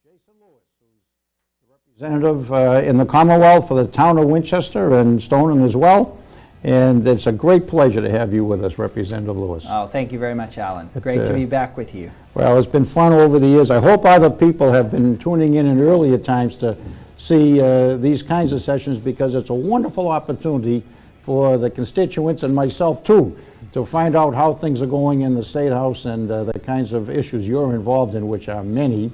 Jason Lewis, who's the representative in the Commonwealth for the town of Winchester and Stoneham as well. And it's a great pleasure to have you with us, Representative Lewis. Oh, thank you very much, Alan. Great to be back with you. Well, it's been fun over the years. I hope other people have been tuning in earlier times to see these kinds of sessions, because it's a wonderful opportunity for the constituents and myself too to find out how things are going in the State House and the kinds of issues you're involved in, which are many.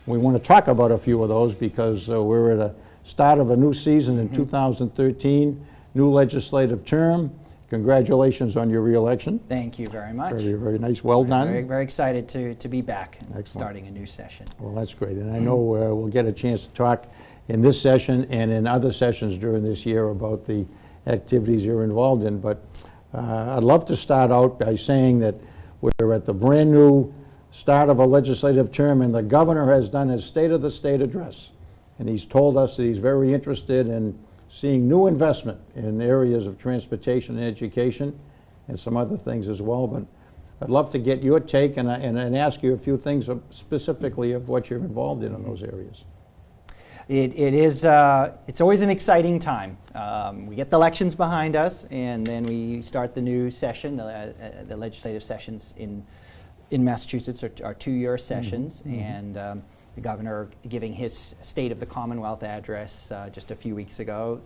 We want to talk about a few of those because we're at the start of a new season in 2013, new legislative term. Congratulations on your re-election. Thank you very much. Very, very nice. Well done. Very, very excited to be back and Excellent. Starting a new session. Well, that's great. And I know we'll get a chance to talk in this session and in other sessions during this year about the activities you're involved in. But I'd love to start out by saying that we're at the brand new start of a legislative term, and the governor has done his State of the State address. And he's told us that he's very interested in seeing new investment in areas of transportation and education and some other things as well. But I'd love to get your take and ask you a few things specifically of what you're involved in those areas. It's always an exciting time. We get the elections behind us, and then we start the new session. The legislative sessions in Massachusetts are two-year sessions, and the governor giving his State of the Commonwealth address just a few weeks ago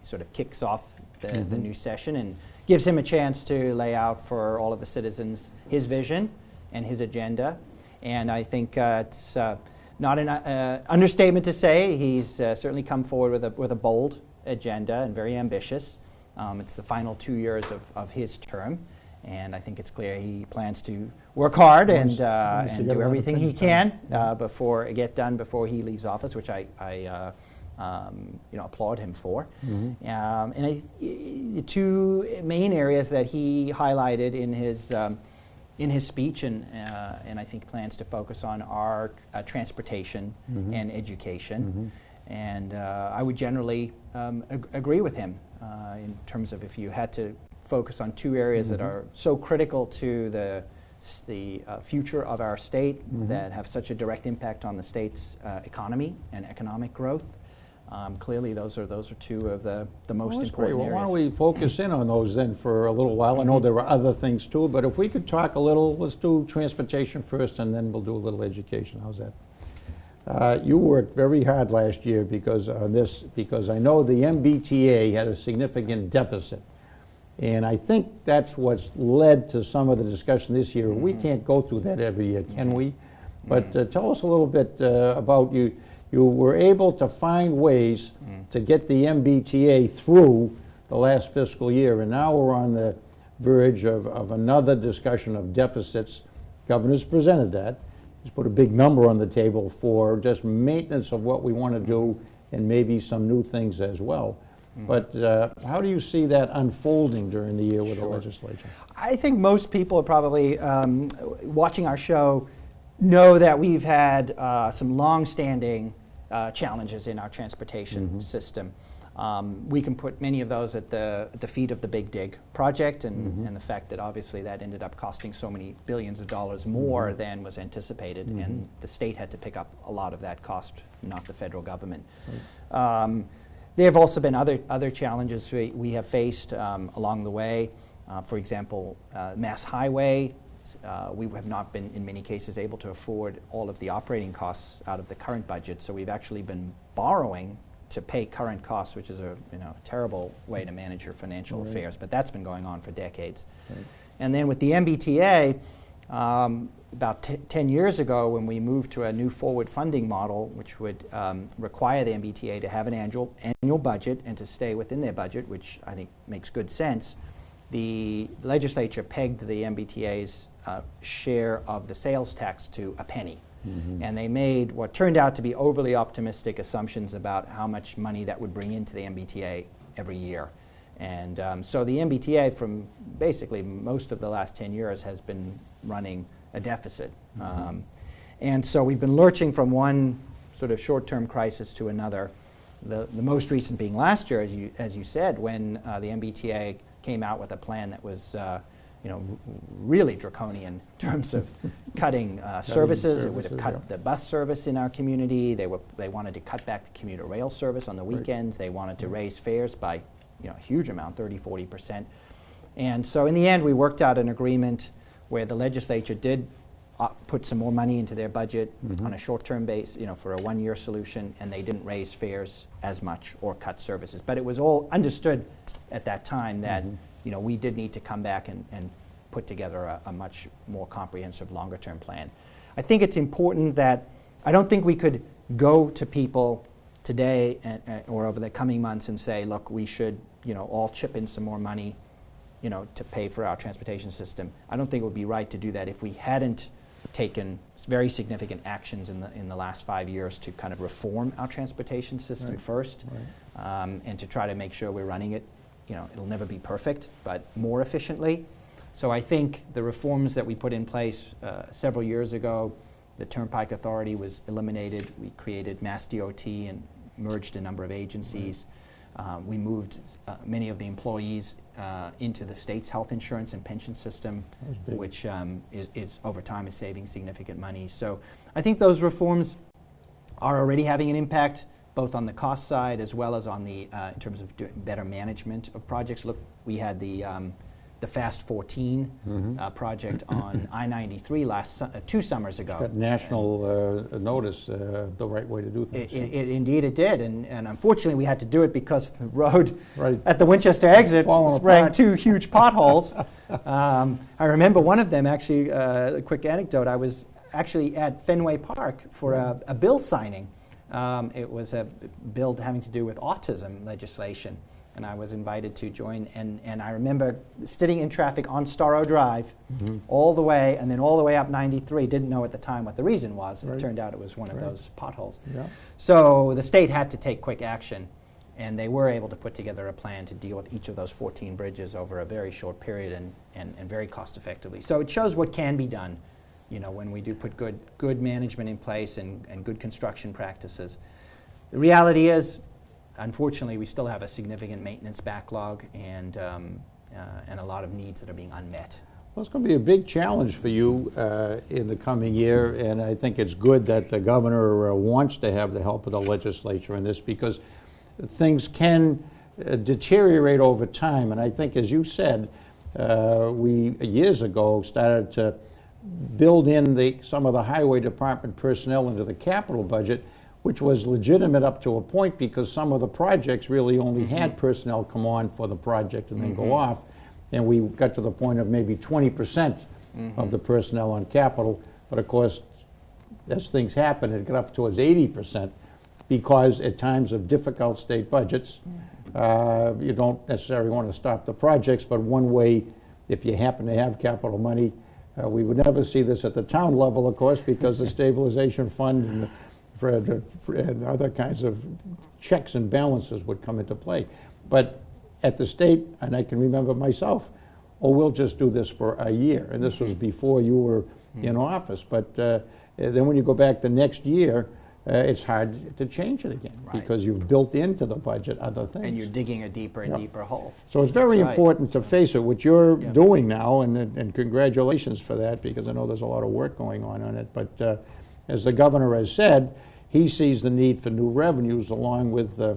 sort of kicks off the new session and gives him a chance to lay out for all of the citizens his vision and his agenda. And I think it's not an understatement to say he's certainly come forward with a bold agenda and very ambitious. It's the final 2 years of his term, and I think it's clear he plans to work hard and do everything he can before he leaves office, which I applaud him for. And the two main areas that he highlighted in his speech and I think plans to focus on are transportation and education. And I would generally agree with him in terms of if you had to focus on two areas that are so critical to the future of our state, that have such a direct impact on the state's economy and economic growth. Clearly, those are two of the most important areas. Why don't we focus in on those then for a little while? I know there are other things too, but if we could talk a little, let's do transportation first, and then we'll do a little education. How's that? You worked very hard last year because I know the MBTA had a significant deficit. And I think that's what's led to some of the discussion this year. We can't go through that every year, can we? But tell us a little bit about you. You were able to find ways to get the MBTA through the last fiscal year, and now we're on the verge of another discussion of deficits. Governor's presented that. He's put a big number on the table for just maintenance of what we want to do and maybe some new things as well. But how do you see that unfolding during the year with the legislature? I think most people are probably watching our show know that we've had some long-standing challenges in our transportation system. We can put many of those at the feet of the Big Dig project and the fact that obviously that ended up costing so many billions of dollars more than was anticipated, and the state had to pick up a lot of that cost, not the federal government. There have also been other challenges we have faced along the way. For example, Mass Highway. We have not been, in many cases, able to afford all of the operating costs out of the current budget, so we've actually been borrowing to pay current costs, which is a terrible way to manage your financial affairs, but that's been going on for decades. And then with the MBTA, about 10 years ago, when we moved to a new forward funding model, which would require the MBTA to have an annual budget and to stay within their budget, which I think makes good sense, the legislature pegged the MBTA's share of the sales tax to a penny. And they made what turned out to be overly optimistic assumptions about how much money that would bring into the MBTA every year. And so the MBTA, from basically most of the last 10 years, has been running a deficit. And so we've been lurching from one sort of short-term crisis to another. The most recent being last year, as you said, when the MBTA came out with a plan that was really draconian in terms of cutting services. It would have services, cut yeah. the bus service in our community. They wanted to cut back the commuter rail service on the weekends. They wanted to raise fares by a huge amount, 30-40%. And so in the end, we worked out an agreement where the legislature did put some more money into their budget on a short-term base, for a one-year solution, and they didn't raise fares as much or cut services. But it was all understood at that time that we did need to come back and put together a much more comprehensive, longer-term plan. I think it's important that I don't think we could go to people today or over the coming months and say, look, we should all chip in some more money to pay for our transportation system. I don't think it would be right to do that if we hadn't taken very significant actions in the last 5 years to kind of reform our transportation system first, and to try to make sure we're running it. It'll never be perfect, but more efficiently. So I think the reforms that we put in place several years ago, the Turnpike Authority was eliminated. We created Mass DOT and merged a number of agencies. We moved many of the employees into the state's health insurance and pension system, which is over time is saving significant money. So I think those reforms are already having an impact, both on the cost side as well as on the in terms of doing better management of projects. Look, we had the Fast 14 project on I-93 2 summers ago. Got national notice the right way to do things. Indeed it did, and unfortunately we had to do it because the road Right. at the Winchester exit Falling sprang apart. 2 huge potholes. I remember one of them, actually, a quick anecdote, I was actually at Fenway Park for a bill signing. It was a bill having to do with autism legislation, and I was invited to join, and I remember sitting in traffic on Storrow Drive all the way, and then all the way up 93. Didn't know at the time what the reason was. Right. It turned out it was one of those potholes. Yeah. So the state had to take quick action, and they were able to put together a plan to deal with each of those 14 bridges over a very short period and very cost effectively. So it shows what can be done, when we do put good management in place and good construction practices. The reality is, unfortunately, we still have a significant maintenance backlog and a lot of needs that are being unmet. Well, it's going to be a big challenge for you in the coming year, and I think it's good that the governor wants to have the help of the legislature in this, because things can deteriorate over time. And I think, as you said, we years ago started to build in some of the highway department personnel into the capital budget, which was legitimate up to a point, because some of the projects really only had personnel come on for the project and then go off. And we got to the point of maybe 20% of the personnel on capital. But of course, as things happen, it got up towards 80%, because at times of difficult state budgets, you don't necessarily want to stop the projects. But one way, if you happen to have capital money, we would never see this at the town level, of course, because the stabilization fund and other kinds of checks and balances would come into play. But at the state, and I can remember myself, we'll just do this for a year. And this was before you were in office. But then when you go back the next year, it's hard to change it again, because you've built into the budget other things. And you're digging a deeper and deeper hole. So it's very That's right. important to face it, what you're doing now, and congratulations for that, because I know there's a lot of work going on it. But as the governor has said, he sees the need for new revenues along with the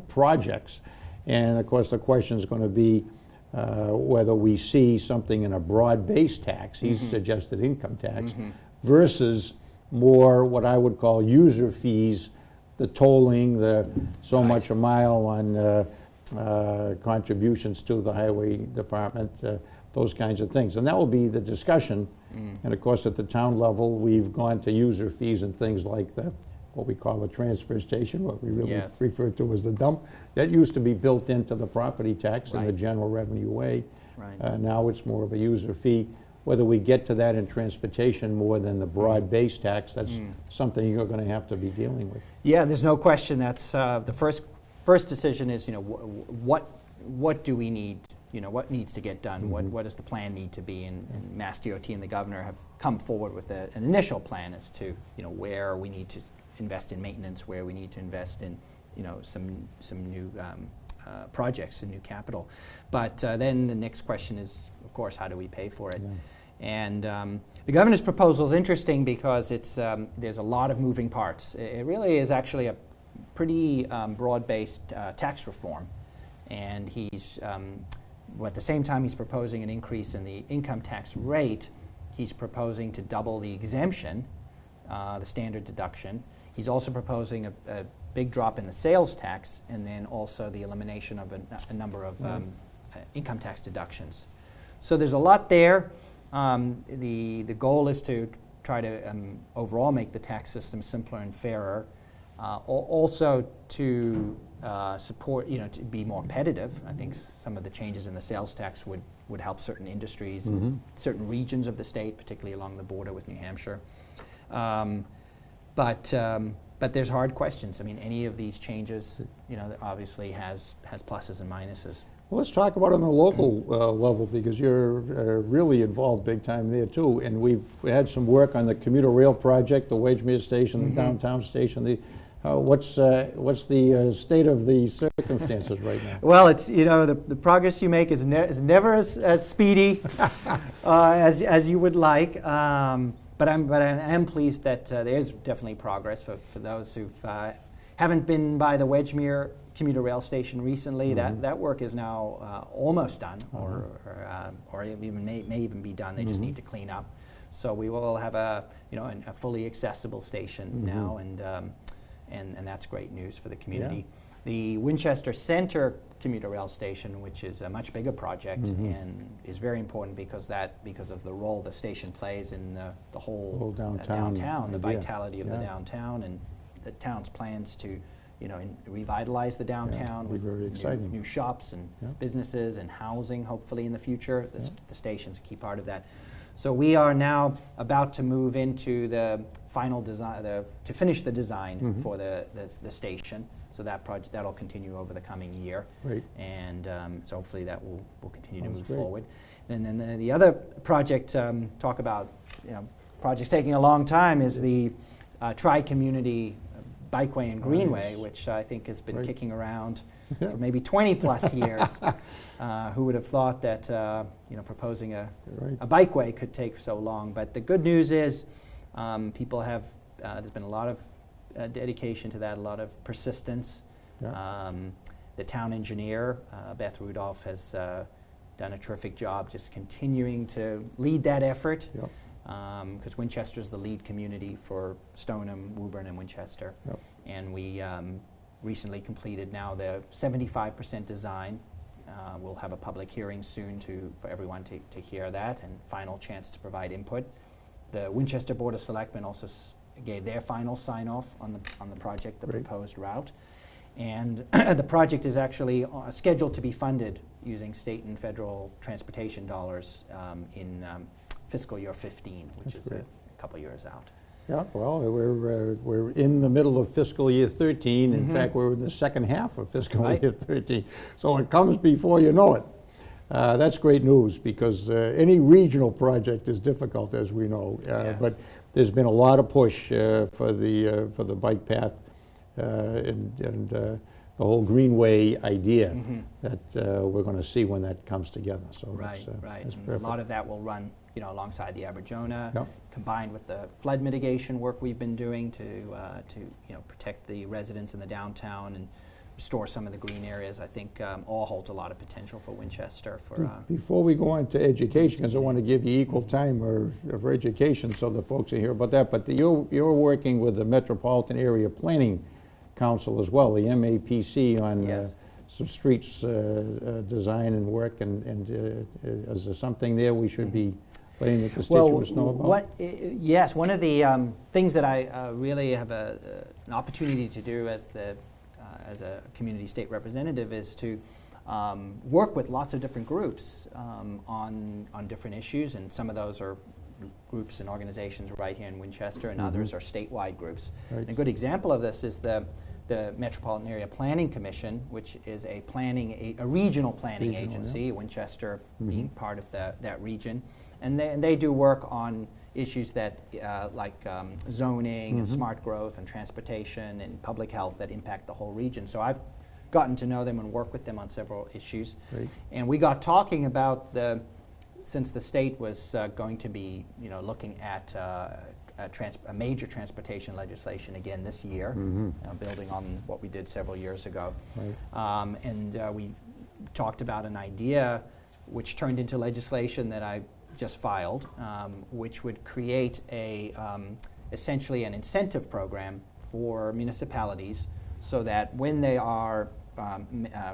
projects. And of course, the question is going to be whether we see something in a broad-based tax, he's suggested income tax, versus more what I would call user fees, the tolling, the so much a mile on contributions to the highway department, those kinds of things. And that will be the discussion. And of course, at the town level, we've gone to user fees and things like what we call the transfer station, what we really refer to as the dump. That used to be built into the property tax in the general revenue way. Now it's more of a user fee. Whether we get to that in transportation more than the broad-based tax, that's something you're going to have to be dealing with. Yeah, there's no question. That's the first decision is, what do we need? What needs to get done? What does the plan need to be? And Mass DOT and the governor have come forward with an initial plan as to where we need to invest in maintenance, where we need to invest in some new projects and new capital. But then the next question is, of course, how do we pay for it? Yeah. And the governor's proposal is interesting because it's there's a lot of moving parts. It really is actually a pretty broad-based tax reform, and he's at the same time he's proposing an increase in the income tax rate. He's proposing to double the exemption, the standard deduction. He's also proposing a big drop in the sales tax, and then also the elimination of a number of income tax deductions. So there's a lot there. The goal is to try to overall make the tax system simpler and fairer. Also to support, to be more competitive. I think some of the changes in the sales tax would help certain industries, and certain regions of the state, particularly along the border with New Hampshire. But there's hard questions. I mean, any of these changes, obviously has pluses and minuses. Well, let's talk about it on the local level, because you're really involved big time there too. And we had some work on the commuter rail project, the Wedgemere station, the downtown station. What's the state of the circumstances right now? Well, it's the progress you make is never as speedy as you would like. But I am pleased that there is definitely progress for those who haven't been by the Wedgemere commuter rail station recently. That work is now almost done, or even may even be done. They just need to clean up. So we will have a fully accessible station now, and that's great news for the community. Yeah. The Winchester Center commuter rail station, which is a much bigger project and is very important because of the role the station plays in the whole downtown, the vitality of the downtown, and the town's plans to revitalize the downtown with new shops and businesses and housing, hopefully in the future. The station's a key part of that. So we are now about to move into the final design, to finish the design for the station. So that project, that'll continue over the coming year. Right. And so hopefully that will continue to move forward. And then the other project, talk about projects taking a long time, is the Tri-Community Bikeway and Greenway, which I think has been kicking around for maybe 20 plus years. Who would have thought that proposing a bikeway could take so long? But the good news is people have, there's been a lot of dedication to that, a lot of persistence. The town engineer, Beth Rudolph, has done a terrific job just continuing to lead that effort. Because Winchester is the lead community for Stoneham, Woburn, and Winchester. And we recently completed now the 75% design. We'll have a public hearing soon for everyone to hear that, and final chance to provide input. The Winchester Board of Selectmen also gave their final sign-off on the project, the proposed route. And the project is actually scheduled to be funded using state and federal transportation dollars in fiscal year 15, which is a couple years out. Yeah, well, we're in the middle of fiscal year 13. In fact, we're in the second half of fiscal year 13. So it comes before you know it. That's great news, because any regional project is difficult, as we know. But there's been a lot of push for the bike path and the whole Greenway idea that we're going to see when that comes together. So that's perfect. A lot of that will run alongside the Aberjona, combined with the flood mitigation work we've been doing to protect the residents in the downtown and restore some of the green areas. I think all holds a lot of potential for Winchester. Before we go on to education, because I want to give you equal time for education so the folks are here about that, but you're working with the Metropolitan Area Planning Council as well, the MAPC, on some streets design and work, and is there something there we should be letting the constituents know about? Yes, one of the things that I really have an opportunity to do as a community state representative is to work with lots of different groups on different issues, and some of those are groups and organizations right here in Winchester, and others are statewide groups. And a good example of this is the Metropolitan Area Planning Commission, which is a regional planning agency, Winchester being part of that region. And they do work on issues that like zoning and smart growth and transportation and public health that impact the whole region. So I've gotten to know them and worked with them on several issues. Great. And we got talking about since the state was going to be, looking at a major transportation legislation again this year, building on what we did several years ago. Right. And we talked about an idea which turned into legislation that I just filed, which would create essentially an incentive program for municipalities so that when they are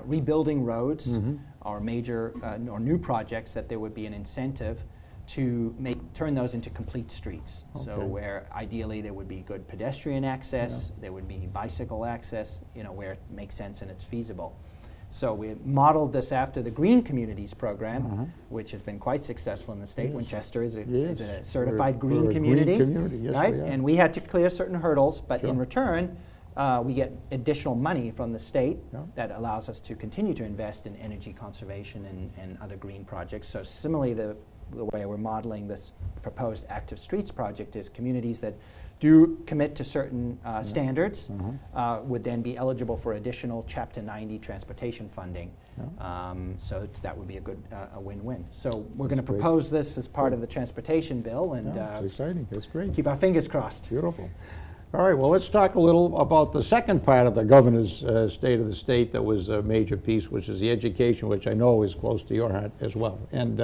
rebuilding roads or major or new projects, that there would be an incentive to turn those into complete streets. Okay. So where ideally there would be good pedestrian access, there would be bicycle access, where it makes sense and it's feasible. So we modeled this after the Green Communities program, which has been quite successful in the state. Yes. Winchester is a Yes. certified We're green a community, green community. Yes, right? we are. And we had to clear certain hurdles, but in Sure. return, we get additional money from the state Yeah. that allows us to continue to invest in energy conservation and other green projects. So similarly, the way we're modeling this proposed Active Streets project is communities that do commit to certain standards would then be eligible for additional Chapter 90 transportation funding. So that would be a win-win. So we're going to great. propose this as part of the transportation bill and Yeah, it's exciting. That's great. keep our fingers crossed. Beautiful. All right, well, let's talk a little about the second part of the governor's state of the state that was a major piece, which is the education, which I know is close to your heart as well. And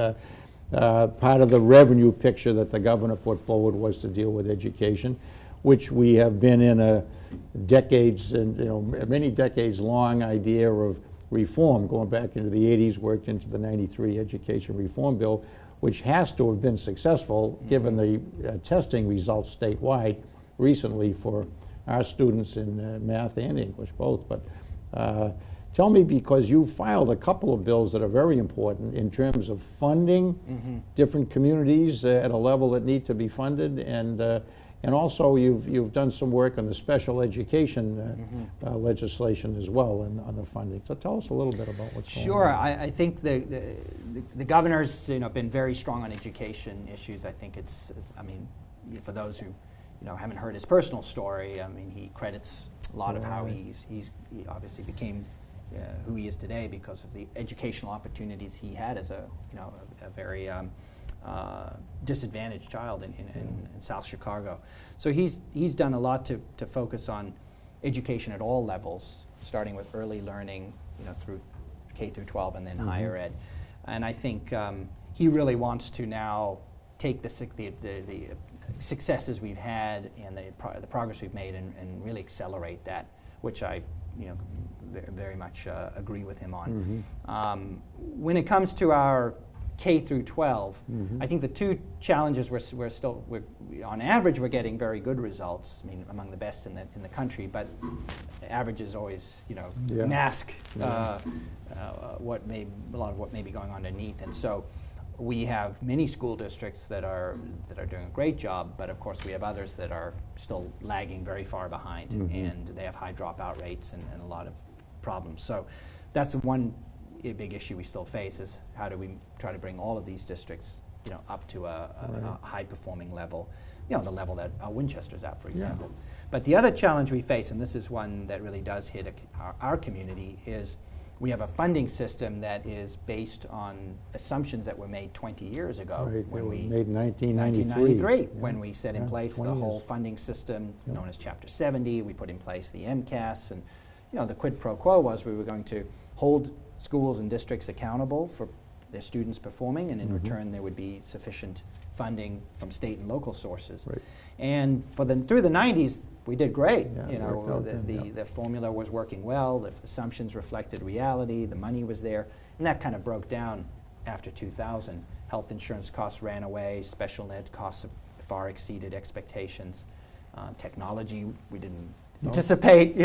part of the revenue picture that the governor put forward was to deal with education, which we have been in a many decades long idea of reform, going back into the 80s, worked into the 93 Education Reform Bill, which has to have been successful given the testing results statewide recently for our students in math and English both. But tell me, because you filed a couple of bills that are very important in terms of funding different communities at a level that need to be funded, and also you've done some work on the special education legislation as well and on the funding. So tell us a little bit about what's going on. Sure, I think the governor's been very strong on education issues. I think for those who haven't heard his personal story, he credits a lot of how he obviously became who he is today because of the educational opportunities he had as a very disadvantaged child in South Chicago. So he's done a lot to focus on education at all levels, starting with early learning, through K through 12 and then higher ed. And I think he really wants to now take the successes we've had and the progress we've made and really accelerate that, which I very much agree with him on. When it comes to our K through 12, I think the two challenges we're on average we're getting very good results. Among the best in the country, but averages always mask a lot of what may be going on underneath, and so we have many school districts that are doing a great job, but of course we have others that are still lagging very far behind, and they have high dropout rates and a lot of problems. So that's one big issue we still face, is how do we try to bring all of these districts up to a high performing level, the level that Winchester's at, for example. But the other challenge we face, and this is one that really does hit our community, is we have a funding system that is based on assumptions that were made 20 years ago. Right, when we made in 1993. When we set in place the 20 whole years. funding system known as Chapter 70. We put in place the MCAS, and the quid pro quo was we were going to hold schools and districts accountable for their students performing, and in return there would be sufficient funding from state and local sources. Right. And through the 90s, we did great. Yeah, it worked out then, The formula was working well, the assumptions reflected reality, the money was there, and that kind of broke down after 2000. Health insurance costs ran away, special ed costs far exceeded expectations. Technology, we didn't anticipate,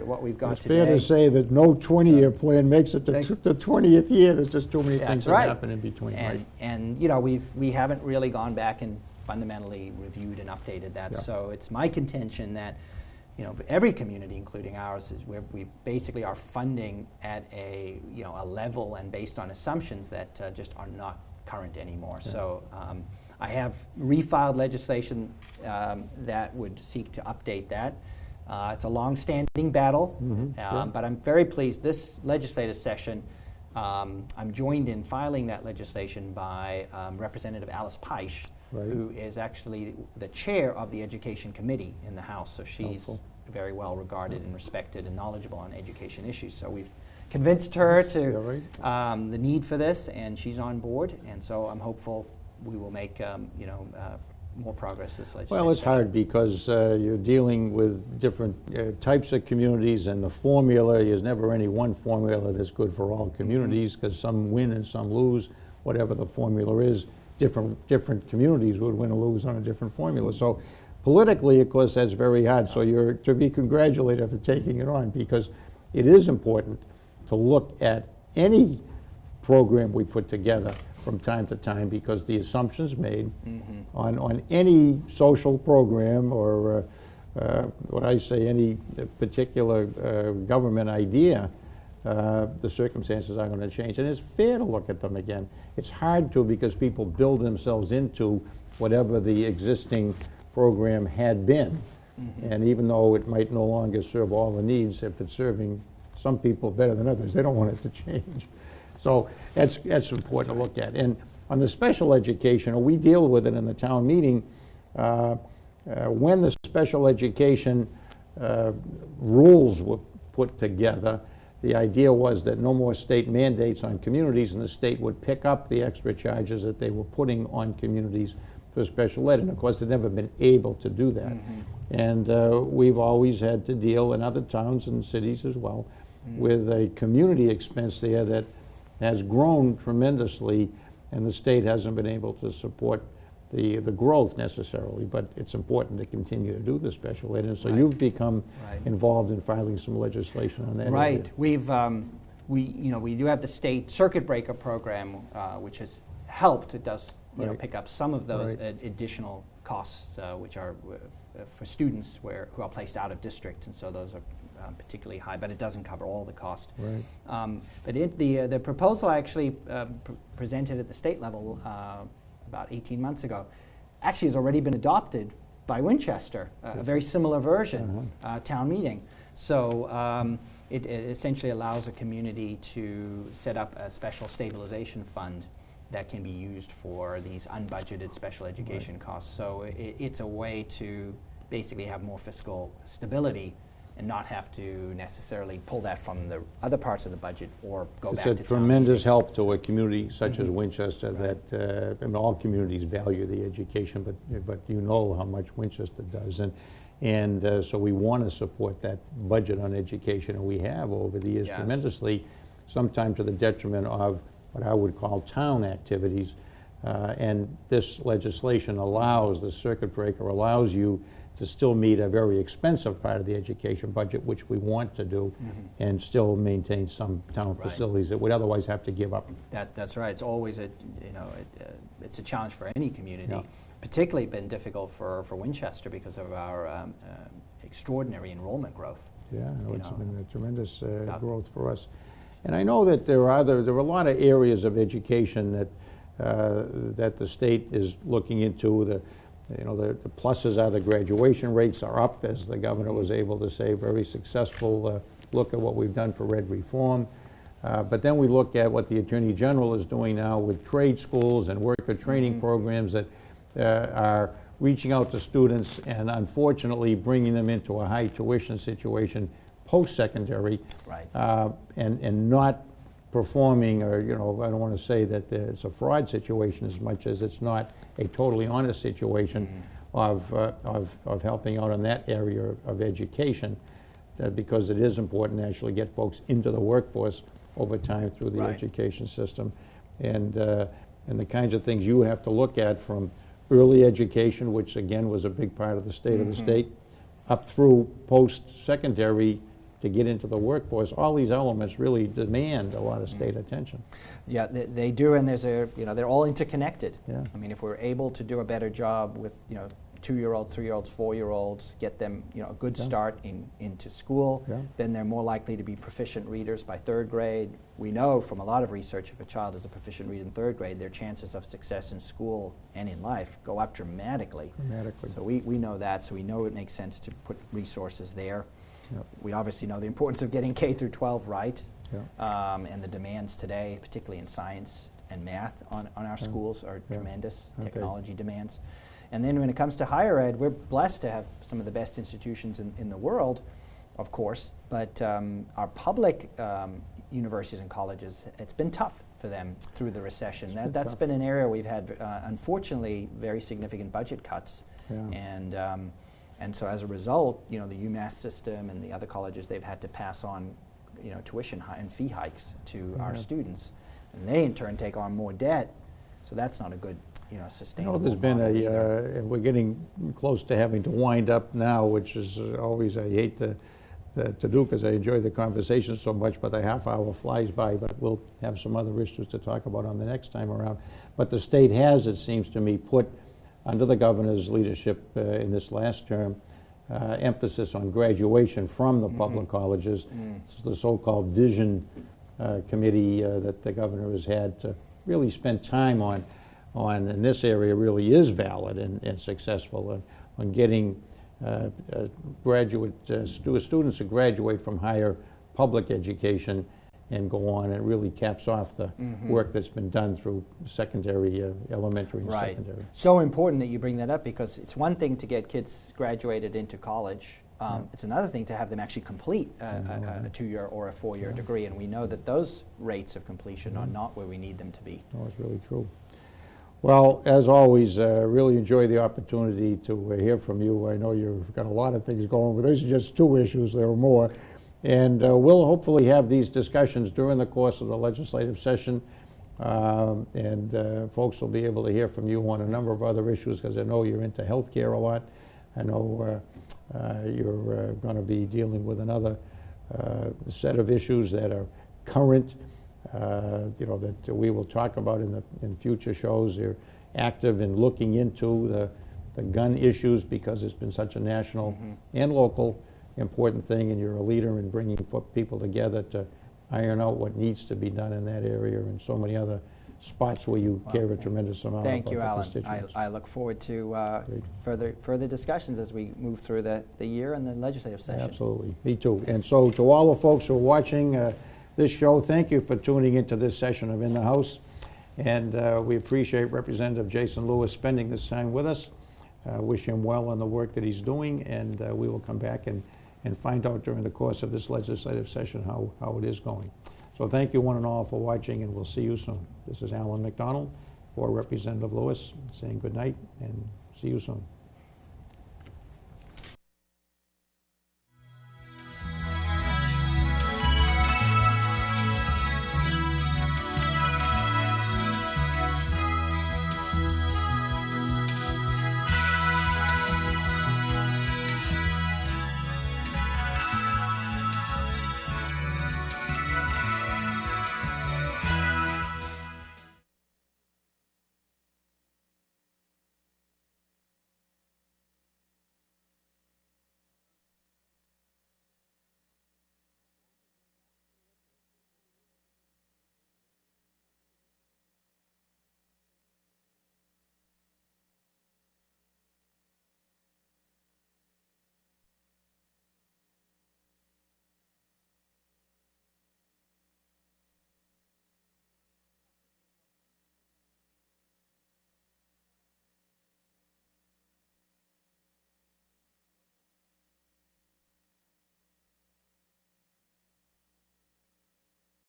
what we've got It's today. fair to say that no 20-year plan makes it to Thanks. the 20th year. There's just too many That's things right. that happen in between. Right. And we haven't really gone back and fundamentally reviewed and updated that. Yeah. So it's my contention that every community, including ours, is where we basically are funding at a level and based on assumptions that just are not current anymore. Yeah. So I have refiled legislation that would seek to update that. It's a long-standing battle, sure. but I'm very pleased this legislative session. I'm joined in filing that legislation by Representative Alice Peisch, Right. who is actually the chair of the Education Committee in the House. So she's Helpful. very well regarded and respected and knowledgeable on education issues. So we've convinced her Yeah, to right. the need for this, and she's on board. And so I'm hopeful we will make more progress this legislative Well, it's session. hard because you're dealing with different types of communities, and the formula, there's never any one formula that's good for all communities, because some win and some lose. Whatever the formula is, different communities would win or lose on a different formula. So politically, of course, that's very hard. So you're to be congratulated for taking it on, because it is important to look at any program we put together from time to time, because the assumptions made on any social program or what I say, any particular government idea, the circumstances are going to change. And it's fair to look at them again. It's hard to, because people build themselves into whatever the existing program had been. And even though it might no longer serve all the needs, if it's serving some people better than others, they don't want it to change. So that's important to look at. And on the special education, we deal with it in the town meeting. When the special education rules were put together, the idea was that no more state mandates on communities, and the state would pick up the extra charges that they were putting on communities for special ed. And of course, they've never been able to do that. And we've always had to deal, in other towns and cities as well, with a community expense there that has grown tremendously, and the state hasn't been able to support the growth necessarily. But it's important to continue to do the special ed, and so you've become involved in filing some legislation on that. Right. area. We've we do have the state circuit breaker program, which has helped. It does Right. pick up some of those Right. additional costs, which are for students who are placed out of district, and so those are particularly high. But it doesn't cover all the cost. Right. But the proposal I actually presented at the state level about 18 months ago actually has already been adopted by Winchester, a very similar version, town meeting. So it essentially allows a community to set up a special stabilization fund that can be used for these unbudgeted special education costs. So it's a way to basically have more fiscal stability and not have to necessarily pull that from the other parts of the budget or go back to It's a town tremendous meeting. help to a community such as Winchester that, I mean, all communities value the education, but you know how much Winchester does. And so we want to support that budget on education, and we have over the years Yes. tremendously, sometimes to the detriment of what I would call town activities. And this legislation allows, the circuit breaker allows you to still meet a very expensive part of the education budget, which we want to do, and still maintain some town Right. facilities that would otherwise have to give up. That's right. It's always it's a challenge for any community. Yeah. Particularly been difficult for Winchester because of our extraordinary enrollment growth. Yeah, no, You it's know, been a tremendous about- growth for us. And I know that there are a lot of areas of education that that the state is looking into. The pluses are the graduation rates are up, as the governor was able to say, very successful look at what we've done for ed reform. But then we look at what the Attorney General is doing now with trade schools and worker training programs that are reaching out to students and unfortunately bringing them into a high tuition situation post-secondary, Right. and not performing, or I don't want to say that it's a fraud situation as much as it's not a totally honest situation of helping out in that area of education, because it is important to actually get folks into the workforce over time through the Right. education system, and the kinds of things you have to look at, from early education, which again was a big part of the state of the state, up through post-secondary to get into the workforce. All these elements really demand a lot of state attention. Yeah, they do, and they're all interconnected. Yeah. I mean, if we're able to do a better job with 2-year-olds, 3-year-olds, 4-year-olds, get them a good start into school. Yeah. Then they're more likely to be proficient readers by 3rd grade. We know from a lot of research, if a child is a proficient reader in 3rd grade, their chances of success in school and in life go up dramatically. So we know that, so we know it makes sense to put resources there. Yep. We obviously know the importance of getting K through 12 right, Yeah. and the demands today, particularly in science and math on our schools are tremendous, Okay. technology demands. And then when it comes to higher ed, we're blessed to have some of the best institutions in the world, of course, but our public universities and colleges, it's been tough for them through the recession. That's been an area we've had, unfortunately, very significant budget cuts. Yeah. And so as a result, the UMass system and the other colleges, they've had to pass on, tuition and fee hikes to our students. And they in turn take on more debt. So that's not a good, sustainable There's been model either. and we're getting close to having to wind up now, which is always, I hate to do because I enjoy the conversation so much, but the half hour flies by, but we'll have some other issues to talk about on the next time around. But the state has, it seems to me, put under the governor's leadership in this last term, emphasis on graduation from the public colleges. It's the so-called Vision Committee that the governor has had to really spend time on in this area really is valid and successful on getting students to graduate from higher public education and go on, and really caps off the work that's been done through secondary, elementary and secondary. So important that you bring that up, because it's one thing to get kids graduated into college. It's another thing to have them actually complete a 2-year or a 4-year degree, and we know that those rates of completion are not where we need them to be. No, it's really true. Well, as always, really enjoy the opportunity to hear from you. I know you've got a lot of things going, but these are just 2 issues. There are more. And we'll hopefully have these discussions during the course of the legislative session. And folks will be able to hear from you on a number of other issues, because I know you're into healthcare a lot. I know you're going to be dealing with another set of issues that are current, that we will talk about in future shows. You're active in looking into the gun issues, because it's been such a national and local important thing, and you're a leader in bringing people together to iron out what needs to be done in that area, and so many other spots where you care a tremendous amount about Thank you, the Alan. constituents. I look forward to further discussions as we move through the year and the legislative session. Absolutely, me too. And so to all the folks who are watching this show, thank you for tuning into this session of In the House. And we appreciate Representative Jason Lewis spending this time with us. Wish him well in the work that he's doing, and we will come back and find out during the course of this legislative session how it is going. So thank you one and all for watching, and we'll see you soon. This is Alan McDonald for Representative Lewis, saying good night and see you soon.